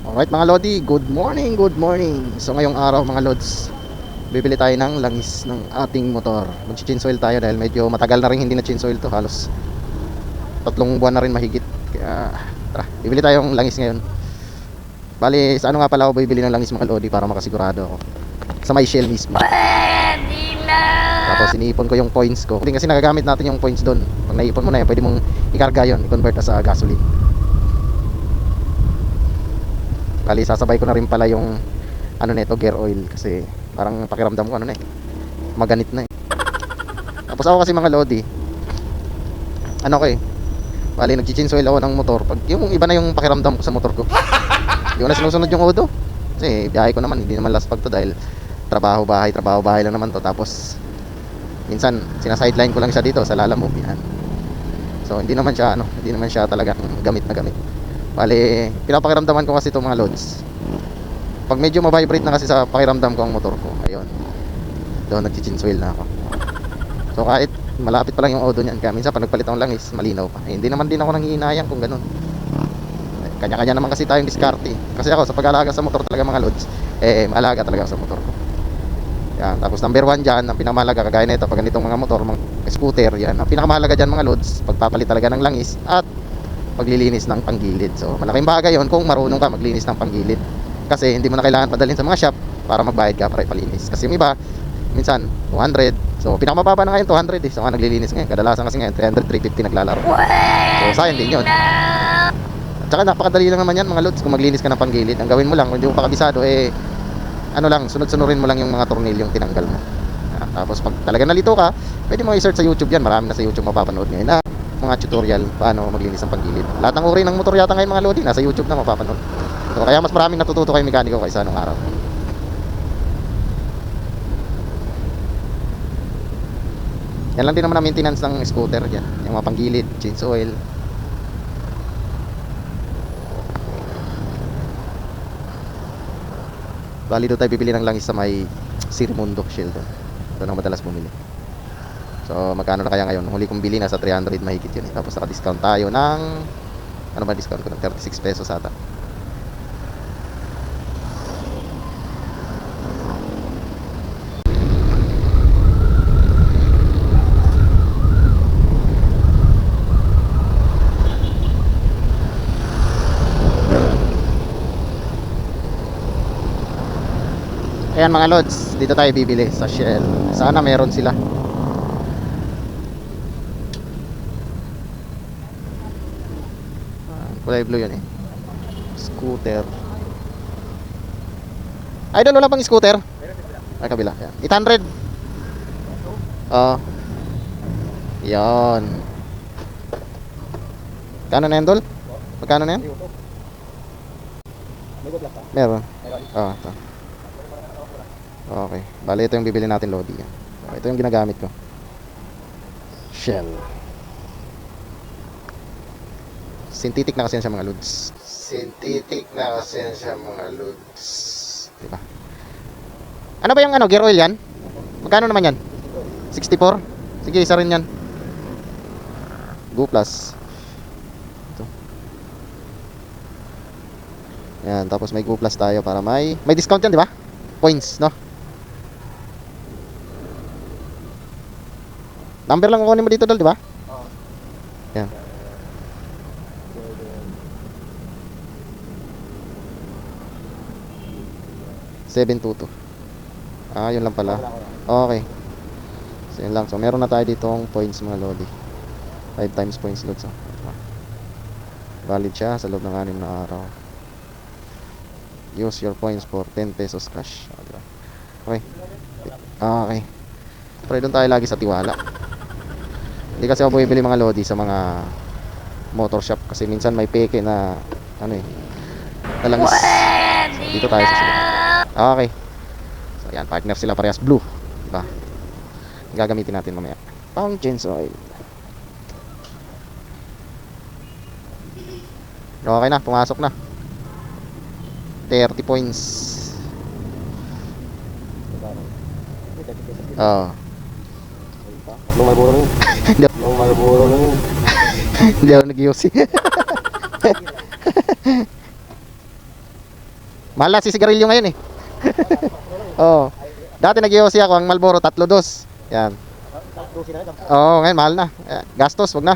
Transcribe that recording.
Alright mga Lodi, good morning, good morning. So ngayong araw mga Lods, bibili tayo ng langis ng ating motor. Mag-change oil tayo dahil medyo matagal na rin hindi na change oil to. Halos 3 buwan na rin mahigit. Kaya tara, bibili tayong langis ngayon. Bali, sa ano nga pala ako bibili ng langis mga Lodi para makasigurado ako. Sa may Shell mismo. Tapos iniipon ko yung points ko. Hindi kasi nagagamit natin yung points doon. Pag naipon mo na yan, pwede mong ikarga yun, i-convert na sa gasoline. Bali, sasabay ko na rin pala yung ano nito, gear oil, kasi parang pakiramdam ko ano na eh, maganit na eh. Tapos ako kasi mga Lodi, ano ko eh, bali nag-change oil ako ng motor. Pag yung iba na yung pakiramdam ko sa motor ko, yung na sinusunod yung odo. Kasi biyahe ko naman, hindi naman last pag to dahil trabaho bahay lang naman to. Tapos minsan sina-sideline ko lang siya dito sa Lalamove yan. So hindi naman siya talagang gamit na gamit. Bali, pinapakiramdaman ko kasi itong mga Lods. Pag medyo ma-vibrate na kasi sa pakiramdam ko ang motor ko, ayun, doon nag-change oil na ako. So kahit malapit pa lang yung odo niyan, kaya minsan pag nagpalit akong langis, malinaw pa. Hindi naman din ako nangihinayang kung ganun. Kanya-kanya naman kasi tayong diskarte. Kasi ako sa pag-alaga sa motor talaga mga Lods, maalaga talaga sa motor ko. Yan, tapos number 1 dyan, ang pinakamahalaga kagaya nito, pag ganitong mga motor, mga scooter, yan, ang pinakamahalaga dyan mga Lods, pagpapalit talaga ng langis at paglilinis ng panggilid. So malaking bagay yon kung marunong ka maglinis ng panggilid, kasi hindi mo na kailangan padalhin sa mga shop para magbayad ka para ipalinis. Kasi yung iba minsan 200, so pinakamababa na ngayon 200 eh. So naglilinis ngayon, kadalasan kasi ngayon 300, 350 naglalaro. So sayang din yun. At saka napakadali lang naman yan mga Lods kung maglinis ka ng panggilid. Ang gawin mo lang, kung hindi mo pa kabisado, ano lang, sunod-sunurin mo lang yung mga tornilyong tinanggal mo. Tapos pag talaga nalito ka, pwede mo i-search sa YouTube yan. Marami na sa YouTube mapapanood ngayon na mga tutorial paano maglinis ng panggilid. Lahat ng uri ng motor yata ngayon mga Lodi nasa YouTube na mapapanood. So kaya mas maraming natututo kay mekaniko kaysa nung araw. Yan lang din naman ang maintenance ng scooter yan. Yung mga panggilid, change oil. Bali doon tayo bibili ng langis sa may Sirimundo Shell doon. Doon ang madalas bumili. So magkano na kaya ngayon? Huli kong bili na sa 300 mahigit yun eh. Tapos naka-discount tayo ng, ano ba discount ko? Ng 36 pesos ata. Ayan mga Lods, dito tayo bibili sa Shell. Sana meron sila. Kulay blue yun eh. Scooter. Idol, wala pang scooter? Ay, kabila. Yan. 800. Yan. Kano na yan, Dol? Magkano na yan? Meron. Ito. Okay. Bali, ito yung bibili natin, Lodi. Ito yung ginagamit ko. Shell. Synthetic na kasi yan siya mga Lods. Synthetic na kasi yan siya mga Lods. Diba? Ano ba yung gear oil yan? Magkano naman yan? 64? Sige, isa rin yan. Go Plus. Ito. Yan, tapos may Go Plus tayo para may discount yan, di ba? Points, no? Number lang kukunin mo dito, Dol, di ba? Yan. $722. Yun lang pala. Okay. So yun lang. So meron na tayo ditong points mga Lodi. 5 times points Lods. Valid siya sa loob ng 6 na araw. Use your points for 10 pesos cash. Okay. Okay. Pero doon tayo lagi sa tiwala. Hindi kasi ako bumibili mga Lodi sa mga motor shop kasi minsan may peke na talangis. Dito tayo sa sila. Okay. So yan, partner sila parehas blue, diba? Gagamitin natin mamaya. Pang change oil. Okay na, pumasok na. 30 points. Nung Marlboro lang yun. Nung Marlboro lang yun. Hindi ako nag-iusi. Mahal na si sigarilyo ngayon eh. Oo. Dati nag-iossi ako ang Marlboro 3.2. Yan. Oo, ngayon mahal na. Gastos, wag na.